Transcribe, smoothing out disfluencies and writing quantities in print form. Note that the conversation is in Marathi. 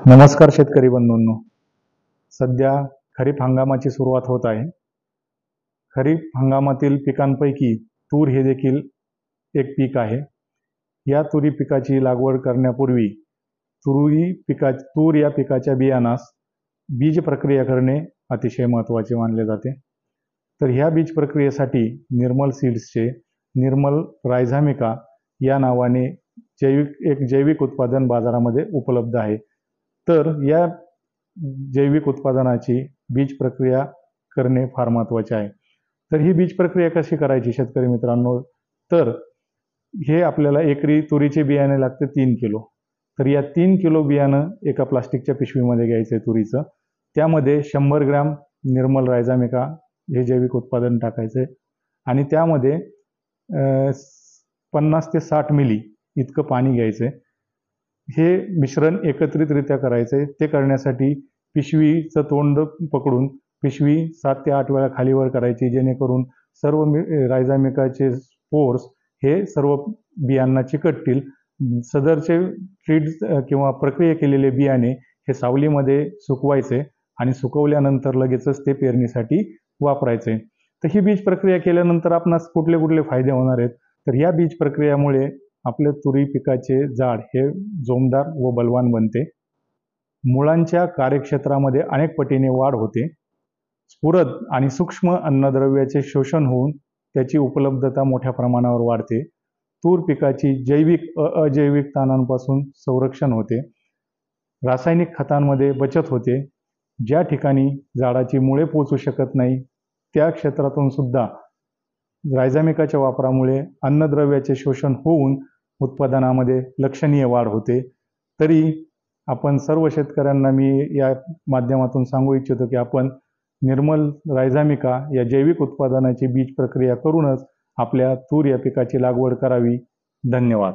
नमस्कार शेतकरी बंधूंनो. सध्या खरीप हंगामाची सुरुवात होत आहे. खरीप हंगामातील पिकांपैकी तूर हे देखील एक पीक आहे. या तुरी पिकाची लागवड करण्यापूर्वी तूर या पिकाच्या बियाणास बीज प्रक्रिया करणे अतिशय महत्त्वाचे मानले जाते. तर ह्या बीज प्रक्रियेसाठी निर्मल सीड्सचे निर्मल रायझामिका या नावाने जैविक उत्पादन बाजारामध्ये उपलब्ध आहे. तर या जैविक उत्पादनाची बीज प्रक्रिया करणे फार महत्त्वाचे आहे. तर ही बीज प्रक्रिया कशी करायची शेतकरी मित्रांनो? तर हे आपल्याला एकरी तुरीचे बियाणे लागते 3 किलो. तर या 3 किलो बियाणं एका प्लास्टिकच्या पिशवीमध्ये घ्यायचं आहे तुरीचं. त्यामध्ये 100 ग्रॅम निर्मल रायझामिका हे जैविक उत्पादन टाकायचं आहे आणि त्यामध्ये 50 ते 60 मिली इतकं पाणी घ्यायचं आहे. हे मिश्रण एकत्रितरित्या करायचं आहे. ते करण्यासाठी पिशवीचं तोंड पकडून पिशवी 7 ते 8 वेळा खालीवर करायची, जेणेकरून सर्व रायझामिकाचे स्पोर्स हे सर्व बियांना चिकटतील. सदरचे किंवा प्रक्रिया केलेले बियाणे हे सावलीमध्ये सुकवायचे आणि सुकवल्यानंतर लगेचच ते पेरणीसाठी वापरायचे. तर ही बीज प्रक्रिया केल्यानंतर आपणास कुठले कुठले फायदे होणार आहेत? तर या बीज प्रक्रियेमुळे आपल्या तुरी पिकाचे झाड हे जोमदार व बलवान बनते. मुळांच्या कार्यक्षेत्रामध्ये अनेक पटीने वाढ होते. स्फुरद आणि सूक्ष्म अन्नद्रव्याचे शोषण होऊन त्याची उपलब्धता मोठ्या प्रमाणावर वाढते. तूर पिकाची जैविक अजैविक तणांपासून संरक्षण होते. रासायनिक खतांमध्ये बचत होते. ज्या ठिकाणी झाडाची मुळे पोचू शकत नाही त्या क्षेत्रातून सुद्धा रायझामिकाच्या वापरामुळे अन्नद्रव्याचे शोषण होऊन उत्पादनामध्ये लक्षणीय वाढ होते. तरी आपण सर्व शेतकऱ्यांना मी या माध्यमातून सांगू इच्छितो की आपण निर्मल रायझामिका या जैविक उत्पादनाची बीज प्रक्रिया करूनच आपल्या तूर या पिकाची लागवड करावी. धन्यवाद.